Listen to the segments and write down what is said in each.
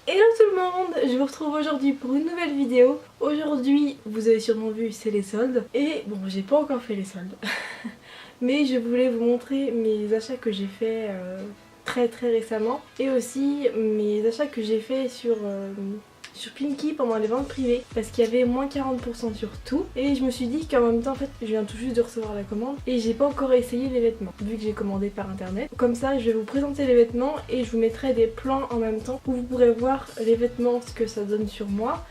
Hello tout le monde, je vous retrouve aujourd'hui pour une nouvelle vidéo. Aujourd'hui, vous avez sûrement vu, c'est les soldes. Et bon, j'ai pas encore fait les soldes. Mais je voulais vous montrer mes achats que j'ai fait très récemment. Et aussi mes achats que j'ai fait sur Pinky pendant les ventes privées. Parce qu'il y avait moins 40% sur tout. Et je me suis dit qu'en même temps, en fait, je viens tout juste de recevoir la commande. Et j'ai pas encore essayé les vêtements, vu que j'ai commandé par internet. Comme ça, je vais vous présenter les vêtements et je vous mettrai des plans en même temps où vous pourrez voir les vêtements, ce que ça donne sur moi.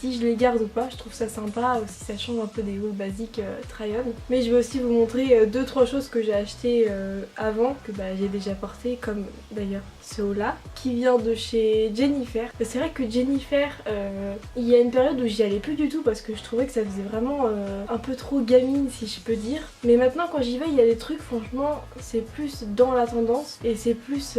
Si je les garde ou pas, je trouve ça sympa, aussi ça change un peu des hauls basiques try-on. Mais je vais aussi vous montrer 2-3 choses que j'ai achetées avant, que j'ai déjà porté, comme d'ailleurs ce haut là, qui vient de chez Jennifer. C'est vrai que Jennifer, il y a une période où j'y allais plus du tout parce que je trouvais que ça faisait vraiment un peu trop gamine si je peux dire. Mais maintenant quand j'y vais, il y a des trucs, franchement, c'est plus dans la tendance et c'est plus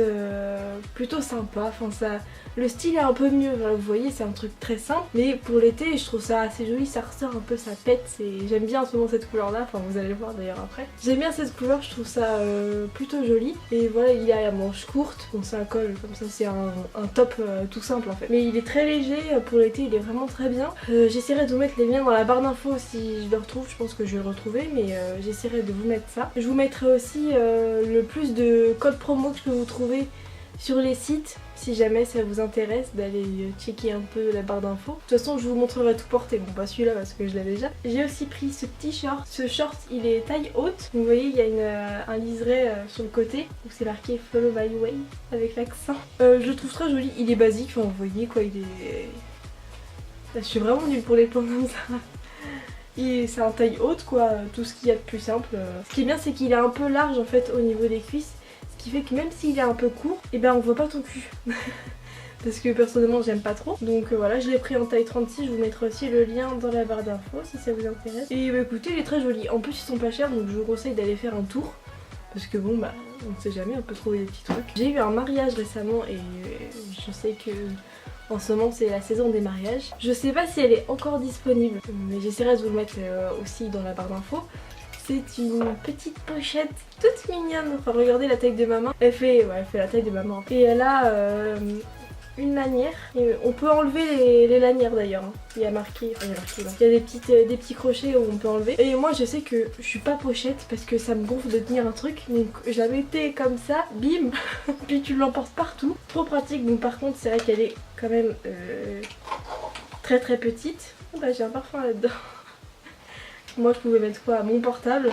plutôt sympa. Enfin ça... Le style est un peu mieux, vous voyez, c'est un truc très simple. Mais pour l'été, je trouve ça assez joli, ça ressort un peu, ça pète. J'aime bien en ce moment cette couleur là, enfin vous allez le voir d'ailleurs après. J'aime bien cette couleur, je trouve ça plutôt joli. Et voilà, il a la manche courte, donc c'est un col comme ça, c'est un top tout simple en fait. Mais il est très léger, pour l'été il est vraiment très bien. J'essaierai de vous mettre les liens dans la barre d'infos si je le retrouve, je pense que je vais le retrouver, mais j'essaierai de vous mettre ça. Je vous mettrai aussi le plus de codes promo que je peux vous trouver sur les sites, si jamais ça vous intéresse d'aller checker un peu la barre d'infos. De toute façon je vous montrerai tout porté, bon pas celui-là parce que je l'ai déjà. J'ai aussi pris ce petit short, ce short il est taille haute. Vous voyez il y a un liseré sur le côté où c'est marqué Follow My Way avec l'accent. Je le trouve très joli, il est basique, enfin vous voyez quoi, il est... Là, je suis vraiment nulle pour les plans comme ça. C'est un taille haute quoi, tout ce qu'il y a de plus simple. Ce qui est bien c'est qu'il est un peu large en fait au niveau des cuisses. Ce qui fait que même s'il est un peu court, et on voit pas ton cul. Parce que personnellement j'aime pas trop. Donc voilà, je l'ai pris en taille 36, je vous mettrai aussi le lien dans la barre d'infos si ça vous intéresse. Et écoutez, il est très joli. En plus ils sont pas chers, donc je vous conseille d'aller faire un tour. Parce que bon on ne sait jamais, on peut trouver des petits trucs. J'ai eu un mariage récemment et je sais que en ce moment c'est la saison des mariages. Je sais pas si elle est encore disponible, mais j'essaierai de vous le mettre aussi dans la barre d'infos. C'est une petite pochette toute mignonne. Enfin regardez la taille de ma main. Elle fait la taille de ma main. Et elle a une lanière. Et on peut enlever les lanières d'ailleurs. Il y a marqué, il y a des petits crochets où on peut enlever. Et moi je sais que je suis pas pochette parce que ça me gonfle de tenir un truc. Donc je la mettais comme ça, bim. Puis tu l'emportes partout. Trop pratique. Donc par contre c'est vrai qu'elle est quand même très petite. J'ai un parfum là-dedans. Moi je pouvais mettre quoi? Mon portable,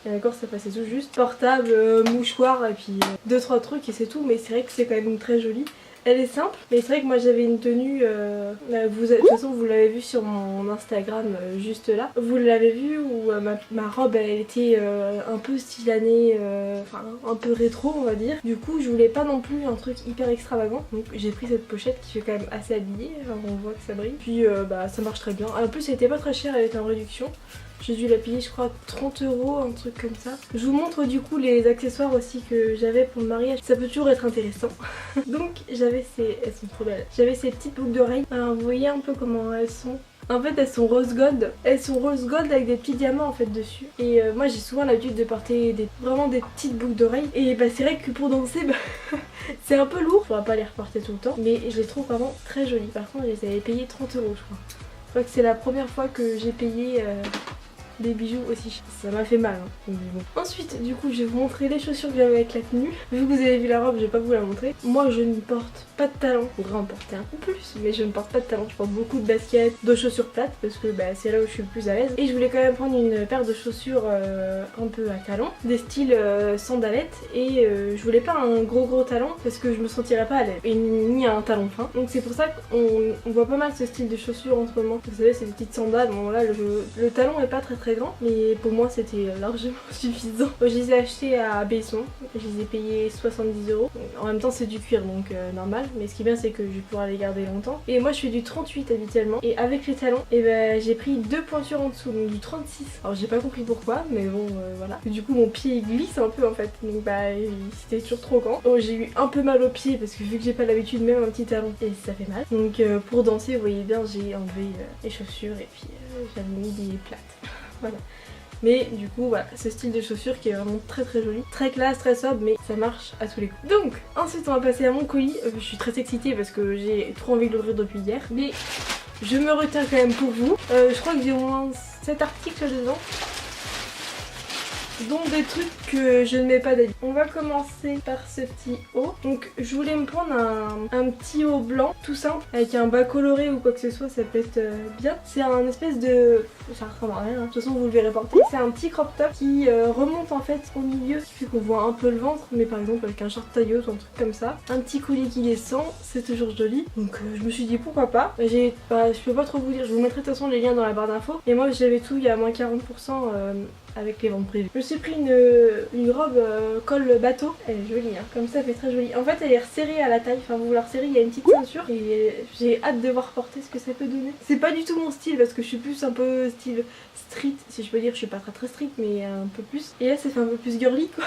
et encore ça passait tout juste. Portable, mouchoir et puis 2-3 trucs et c'est tout, mais c'est vrai que c'est quand même très joli. Elle est simple, mais c'est vrai que moi j'avais une tenue, de toute façon vous l'avez vu sur mon Instagram juste là. Vous l'avez vu où ma robe elle était un peu stylanée, enfin un peu rétro on va dire. Du coup je voulais pas non plus un truc hyper extravagant. Donc j'ai pris cette pochette qui fait quand même assez habillée, alors on voit que ça brille. Puis ça marche très bien. En plus elle était pas très chère, elle était en réduction. J'ai dû la payer je crois 30 €, un truc comme ça. Je vous montre du coup les accessoires aussi que j'avais pour le mariage. Ça peut toujours être intéressant. Donc j'avais elles sont trop belles. J'avais ces petites boucles d'oreilles. Alors vous voyez un peu comment elles sont. En fait elles sont rose gold. Elles sont rose gold avec des petits diamants en fait dessus. Et moi j'ai souvent l'habitude de porter vraiment des petites boucles d'oreilles. Et c'est vrai que pour danser c'est un peu lourd. Faudra pas les reporter tout le temps. Mais je les trouve vraiment très jolies. Par contre je les avais payées 30 € je crois. Je crois que c'est la première fois que j'ai payé... des bijoux aussi, ça m'a fait mal hein. Bon. Ensuite du coup je vais vous montrer les chaussures que j'avais avec la tenue. Vu que vous avez vu la robe je vais pas vous la montrer. Moi je ne porte pas de talons, faudrait en porter un peu plus, mais je ne porte pas de talons. Je porte beaucoup de baskets, de chaussures plates parce que c'est là où je suis le plus à l'aise. Et je voulais quand même prendre une paire de chaussures un peu à talons, des styles sandalettes. Et je voulais pas un gros talon parce que je me sentirais pas à l'aise, et ni un talon fin. Donc c'est pour ça qu'on voit pas mal ce style de chaussures en ce moment. Vous savez c'est des petites sandales, bon là le talon est pas très grand, mais pour moi c'était largement suffisant. Je les ai achetés à Besson, je les ai payés 70 €. En même temps c'est du cuir donc normal, mais ce qui est bien c'est que je vais pouvoir les garder longtemps. Et moi je fais du 38 habituellement, et avec les talons j'ai pris 2 pointures en dessous, donc du 36. Alors j'ai pas compris pourquoi, mais bon voilà. Du coup mon pied il glisse un peu en fait, donc c'était toujours trop grand. Donc j'ai eu un peu mal au pied parce que vu que j'ai pas l'habitude, même un petit talon et ça fait mal. Donc pour danser vous voyez bien j'ai enlevé les chaussures et puis j'avais mis des plates. Voilà. Mais du coup voilà, ce style de chaussures qui est vraiment très joli, très classe, très sobre, mais ça marche à tous les coups. Donc ensuite on va passer à mon colis. Je suis très excitée parce que j'ai trop envie de l'ouvrir depuis hier, mais je me retiens quand même pour vous. Je crois que j'ai au moins 7 articles dedans, dont des trucs que je ne mets pas d'habitude. On va commencer par ce petit haut. Donc je voulais me prendre un petit haut blanc tout simple avec un bas coloré ou quoi que ce soit, ça peut être bien. C'est un espèce de... ça ressemble à rien, hein. De toute façon vous le verrez porter. C'est un petit crop top qui remonte en fait au milieu, ce qui fait qu'on voit un peu le ventre, mais par exemple avec un short taillot ou un truc comme ça. Un petit collier qui descend, c'est toujours joli. Donc je me suis dit pourquoi pas. Je peux pas trop vous dire, je vous mettrai de toute façon les liens dans la barre d'infos. Et moi j'avais tout, il y a moins 40% avec les ventes privées. Je me suis pris une robe col bateau. Elle est jolie, hein. Comme ça, elle fait très jolie. En fait, elle est resserrée à la taille. Enfin, vous la resserrez, il y a une petite ceinture. Et j'ai hâte de voir porter ce que ça peut donner. C'est pas du tout mon style parce que je suis plus un peu style street, si je peux dire. Je suis pas très street, mais un peu plus. Et là, ça fait un peu plus girly, quoi.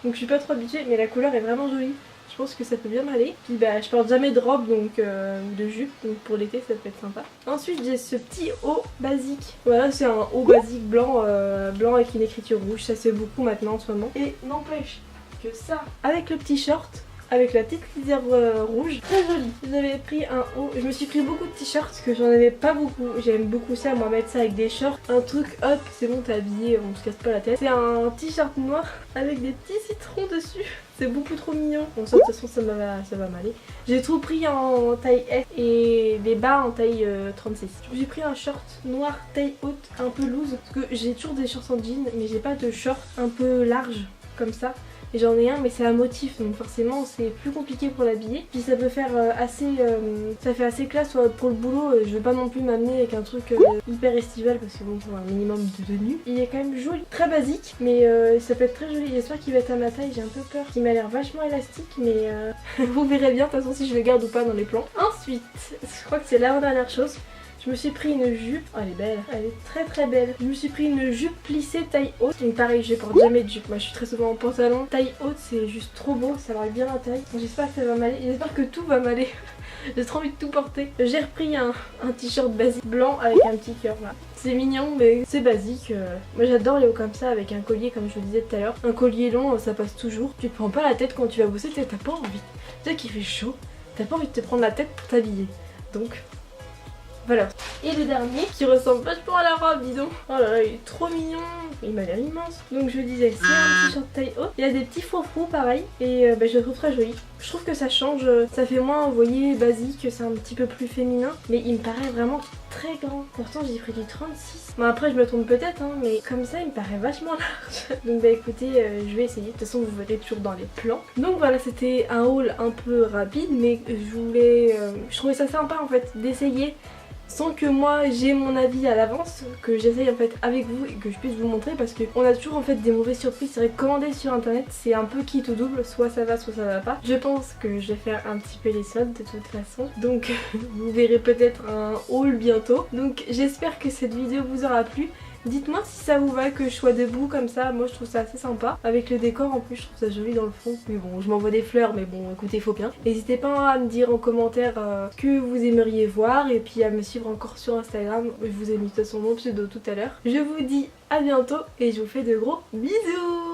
Donc, je suis pas trop habituée, mais la couleur est vraiment jolie. Je pense que ça peut bien m'aller. Puis bah je porte jamais de robe donc de jupe, donc pour l'été ça peut être sympa. Ensuite j'ai ce petit haut basique. Voilà, c'est un haut basique blanc, blanc avec une écriture rouge. Ça c'est beaucoup maintenant en ce moment. Et n'empêche que ça, avec le petit short, avec la petite lisière rouge, très jolie. J'avais pris un haut, je me suis pris beaucoup de t-shirts parce que j'en avais pas beaucoup. J'aime beaucoup ça, moi mettre ça avec des shorts. Un truc hop, c'est bon, t'es habillé, on se casse pas la tête. C'est un t-shirt noir avec des petits citrons dessus. C'est beaucoup trop mignon. Bon ça de toute façon ça va m'aller. J'ai tout pris en taille S et les bas en taille 36. J'ai pris un short noir taille haute un peu loose parce que j'ai toujours des shorts en jean mais j'ai pas de short un peu large comme ça. Et j'en ai un mais c'est un motif donc forcément c'est plus compliqué pour l'habiller. Puis ça peut faire ça fait assez classe pour le boulot. Je veux pas non plus m'amener avec un truc hyper estival parce que bon faut un minimum de tenue. Il est quand même joli, très basique mais ça peut être très joli. J'espère qu'il va être à ma taille, j'ai un peu peur. Il m'a l'air vachement élastique mais vous verrez bien de toute façon si je le garde ou pas dans les plans. Ensuite, je crois que c'est l'avant-dernière chose. Je me suis pris une jupe, oh elle est belle, elle est très belle. Je me suis pris une jupe plissée taille haute. Donc pareil, je porte jamais de jupe, moi je suis très souvent en pantalon. Taille haute c'est juste trop beau, ça va bien la taille. Donc j'espère que ça va m'aller, j'espère que tout va m'aller. J'ai trop envie de tout porter. J'ai repris un t-shirt basique blanc avec un petit cœur là. C'est mignon mais c'est basique. Moi j'adore les hauts comme ça avec un collier comme je vous disais tout à l'heure. Un collier long ça passe toujours. Tu te prends pas la tête quand tu vas bosser, t'as pas envie. Tu sais qu'il fait chaud, t'as pas envie de te prendre la tête pour t'habiller. Donc... voilà. Et le dernier qui ressemble vachement à la robe, dis donc. Oh là là, il est trop mignon. Il m'a l'air immense. Donc je disais, c'est un t-shirt taille haute. Il y a des petits froufrous pareil. Et je le trouve très joli. Je trouve que ça change. Ça fait moins, vous voyez, basique. C'est un petit peu plus féminin. Mais il me paraît vraiment très grand. Pourtant j'ai pris du 36. Bon après je me trompe peut-être. Hein, mais comme ça il me paraît vachement large. Donc bah écoutez, je vais essayer. De toute façon vous verrez toujours dans les plans. Donc voilà, c'était un haul un peu rapide. Mais je trouvais ça sympa en fait d'essayer. Sans que moi j'ai mon avis à l'avance, que j'essaye en fait avec vous et que je puisse vous montrer parce qu'on a toujours en fait des mauvaises surprises. C'est vrai que commander sur internet c'est un peu quitte ou double, soit ça va soit ça va pas. Je pense que je vais faire un petit peu les soldes de toute façon, donc vous verrez peut-être un haul bientôt. Donc j'espère que cette vidéo vous aura plu. Dites-moi si ça vous va que je sois debout comme ça, moi je trouve ça assez sympa. Avec le décor en plus je trouve ça joli dans le fond. Mais bon, je m'envoie des fleurs mais bon écoutez, faut bien. N'hésitez pas à me dire en commentaire ce que vous aimeriez voir et puis à me suivre encore sur Instagram. Je vous ai mis de toute façon mon pseudo tout à l'heure. Je vous dis à bientôt et je vous fais de gros bisous.